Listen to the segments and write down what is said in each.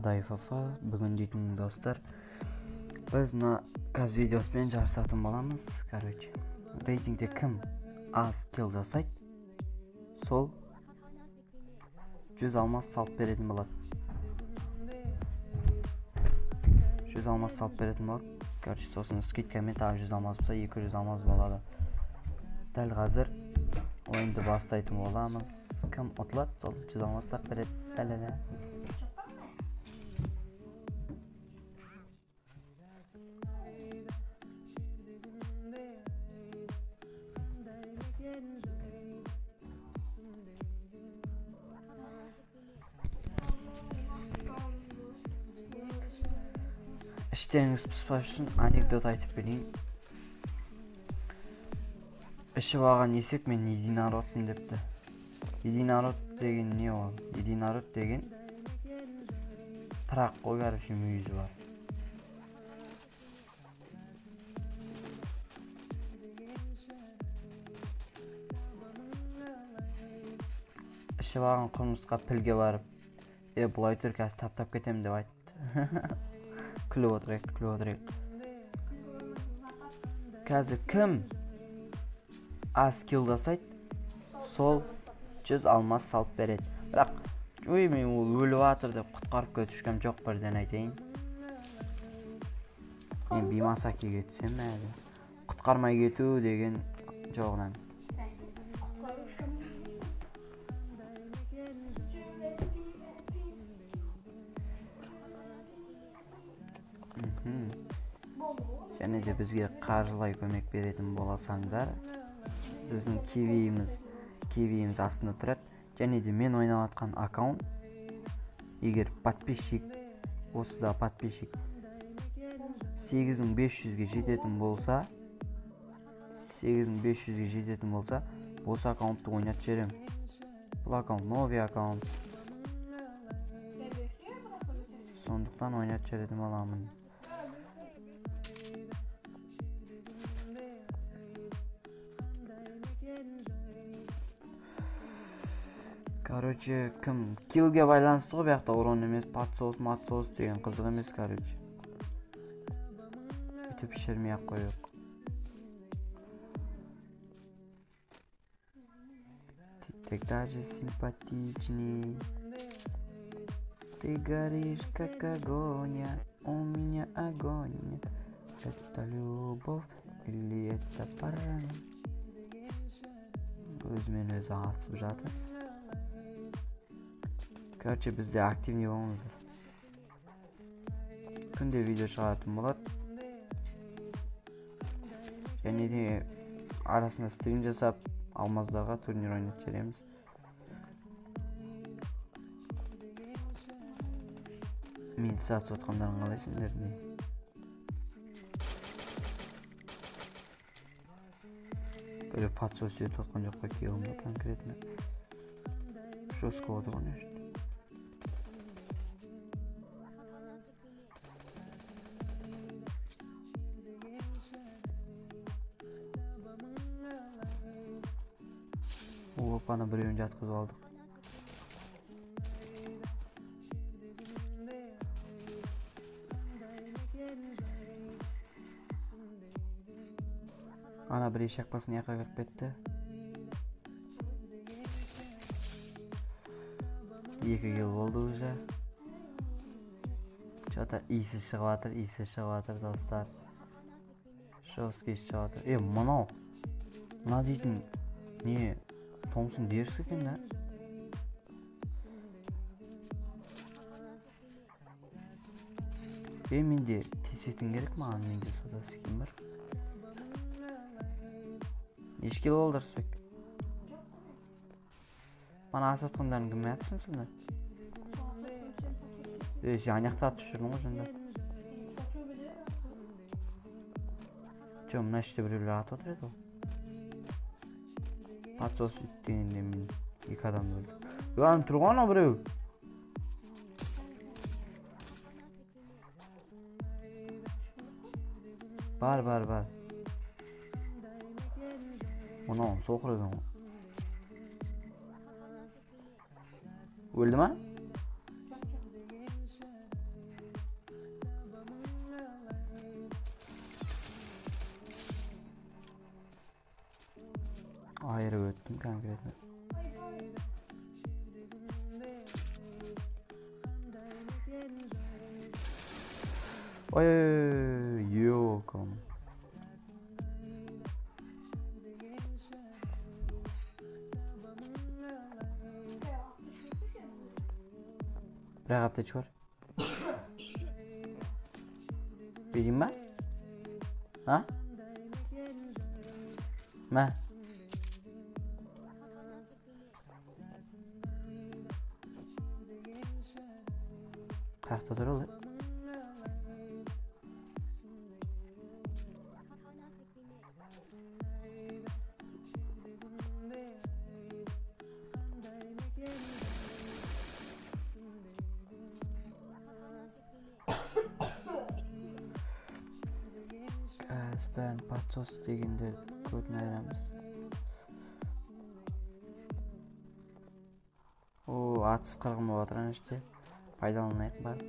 Адаев Афа. Бүгін дейтін достар, біз мына каз видеоспен жарысатын боламыз. Короче, рейтингте кім аз килл жасайды, сол 100 алмас салып беретін болады. 100 алмас салып беретін болады. Короче, сосын скидкамен тағы 100 алмас болса 200 алмас болады. Дәл қазір ойынды бастайтын боламыз. Кім ұтылады, сол 100 алмас салып береді. Дәл-дәл. İşleriniz pıspаш үшін анекдот айтып берейін. Ішіп алған есек мен единородпын депті. Единород деген не ол? Единород деген пырақ қой, короче, мүйізі бар. Ішіп алған құмырсқа пілге барып, бұлай тұр, қазір таптап кетем деп айтты. Күліп отырайық. Қазір кім аз килл жасайды, сол 100 алмас салып береді. Бірақ мен ол өліп жатыр деп құтқарып кетушкем жоқ, бірден айтайын. Мен Бимасакиге түсем әлі. Құтқармай кету деген жоғынан. Және де бізге қаржылай көмек беретін болсаңдар, сіздің кивиіміз астында тұрады. Және де мен ойнап жатқан аккаунт, егер подписчик, осыда подписчик 8500-ге жететін болса, осы аккаунтты ойнатып жіберем. Бұл аккаунт новый аккаунт. Сондықтан ойнатып жіберетін боламын. Короче, кім киллге байланысты ғой, бияқта урон емес, матсоус деген қызық емес, короче. Өйтіп шермей ақ қойық. Ты даже симпатичный. Ты горишь, как огонь, у меня огонь. Это любовь или это парень? Өзімен өзі асып жатыр. Короче, бізде активный болыңыздар. Күнде видео шығатын болады. Және де арасында стрим жасап, алмаздарға турнир ойнатып жібереміз. Мен сатып отқандарын қалайсыңдар не? Böyle patsos етіп отқан жоқ па кеуімді конкретно. Жестко отыр ойнашты. Ана біреуін жатқызып алдық. Ана бір ешек басын яққа кіріп кетті. 2 килл болды уже. Что-то иісі шығып жатыр достар. Жесткий шығып жатыр. Мына дейтін не? Томсын дерсі екен, да? Менде тесетін керек маған, менде сода скин бар. Неш килл болдыр сөк? Бана асатқандарын кім әтсін сонда? Жаняқта атып жүрдің ғой жында. Мына іште біреулер атып отыр еді ол. Patsos üttüğünde min 2 adam öldü. Yani Turgana bro. Бар. Onu soğuk edin. Öldü mü? айырып өттім конкретно. Ой, ёкам. Бірақ аптечка бар. Берейін ба? А? Мә? Қаяқта тұр ол? Бәрін подсос дегендерді көтін айырамыз. О, атыс қырғын болып отырған іште. Пайдаланайық бар.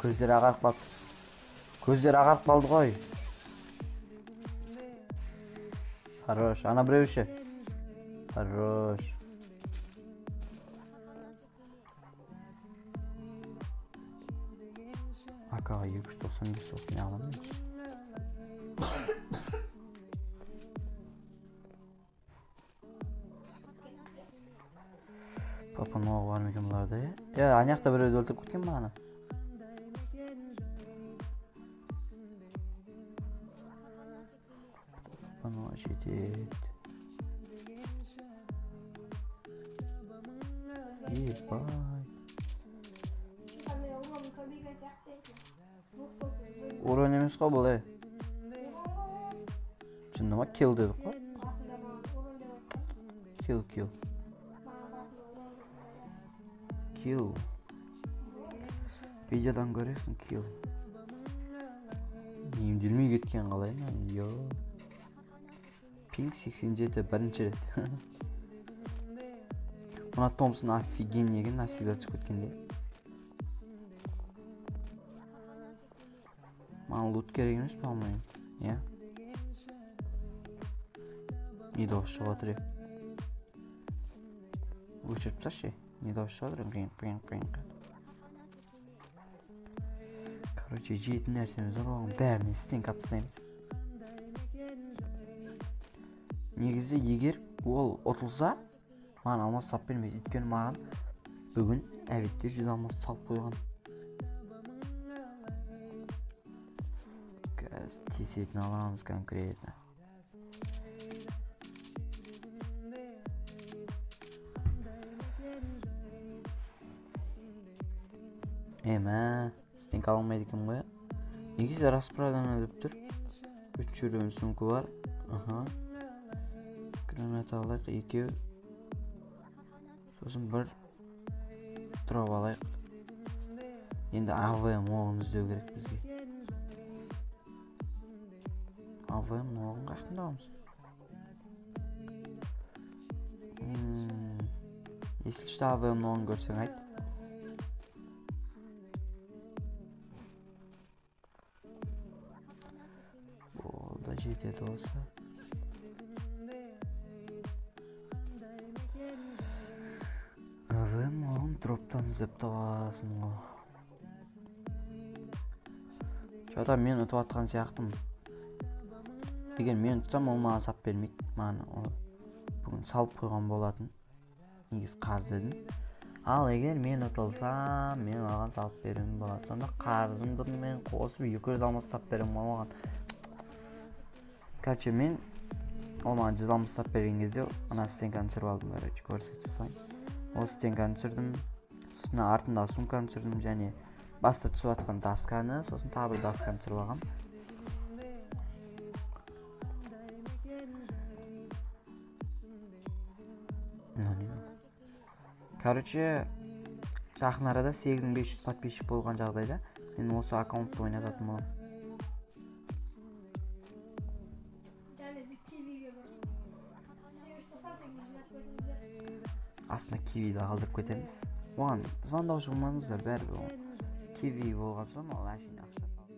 Көздері ағарып қалды. Көздері ағарып қалды ғой. Хорош. Ана біреу ше. Хорош. Акаға 295 соқпен аламын. Папаның оғы бар мекен бұларда, е? Анаяқта біреуді өлтіріп кеткен ба ана? Папаның жетеді. Ебай. Урон емес қой бұл, Шында ма? Kill дедік қой? Kill. Kill. Видеодан көресің, kill. Емделмей кеткен қалай ма? Йо. Пинг 87 бірінші рет. Мұна Томпсон офиген еген, навсегда түсіп кеткенде. Маған лут керек емес па алмайын? Я? Не дауыс шығып отыр, өшіріп тасташы. Не дауыс шығып отыр, қиын. Короче, жейтін нәрсеміз бар, оған бәріне стенк аптысаймыз. Негізі, егер ол ұтылса, маған алмас сап бермейді. Өйткені маған бүгін әбеттер 100 алмас салып қойған. Тесетін аламыз конкретно. Мә, стенк алмайды екен ғой. Негізі расправдан өліп тұр. 3 жүрген сүңкі бар. Гранат алайық, 2. Сосын 1 дроп алайық. Енді АВМ оғын іздеу керек бізге. АВМ оғын қақтында оғымыз. Если что АВМ оғын көрсең айт. Болды, жетеді болса. АВМ оғын дроптан іздеп табасың ғой. Жода мен ұтып атқан сияқтым. Егер мен ұтсам, ол маған сап бермейді. Маған бүгін салып қойған болатын. Негіз қарзыдым. Ал егер мен ұтылсам, мен оған салып беруім болады. Сонда қарзымды мен қосып 200 алмас сап беруім оған. Короче, мен ол маған 100 алмас сап берген кезде ана стенканы түсіріп алдым. Көрсете салайын. Ол стенканы түсірдім. Сосын артындағы сумканы түсірдім және баста түсіп жатқан досканы, сосын тағы бір досканы түсіріп алғам. Короче, жақын арада 8500 подписчик болған жағдайда мен осы аккаунтты ойнататын боламын. Астына кивиді қалдырып кетеміз. Оған звондаушы болмаңыздар, бәрібір ол киви болған соң ол әшейін ақша салды.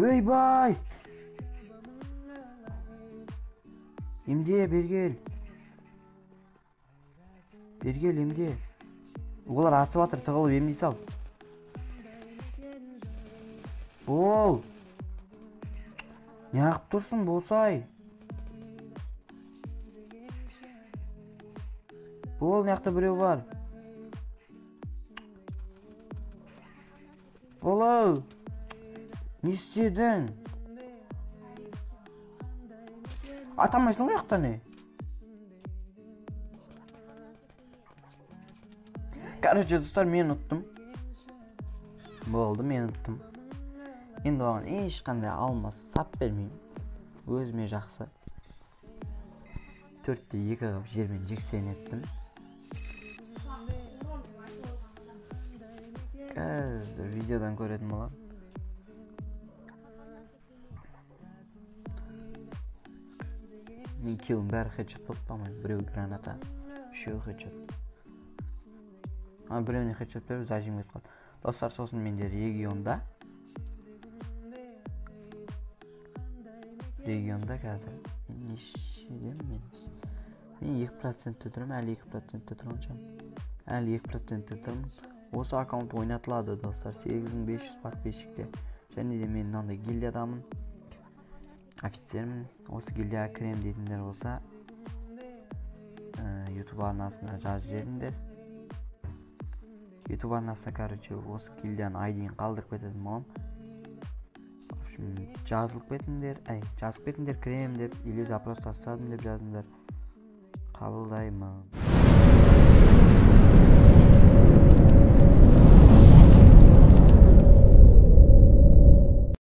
Өй бай! Емде, бергел. Бергел, емде. Олар атып атыр, тығылып емдей сал. Бол! Не ақып тұрсын, болсай? Бол, неақта біреу бар. Бол-ау! Не істедің? Атамайсың ғой яқта не? Короче, достар, мен ұттым. Болды, мен ұттым. Енді оған ешқандай алмас сап бермеймін. Өзіме жақсы. 4-те 2 қылып жермен жексен еттім. Қазір видеодан көретін боласың. Мен киллім бәрі хедшот болып бамайым. Біреу граната, үшеу хедшот. Біреуіне хедшот беріп зажим кетіп қалды. Достар, сосын менде регионда қазір нешеден мен 2%-те тұрмын, әлі 2%-те тұрмын. Әлі 2%-те тұрмын. Осы аккаунт ойнатылады, достар, 8500 подписчикте. Және де мен мынандай гильдиядамын. Офицермін. Осы гильдияға кірем дейтіндер болса, YouTube арнасына жазып жіберіңдер. YouTube арнасына, короче, осы гильдияның айдиін қалдырып кететін боламын. Жазылып кетіңдер, кірем деп, или запрос тастадым деп жазыңдар. Қабылдаймын.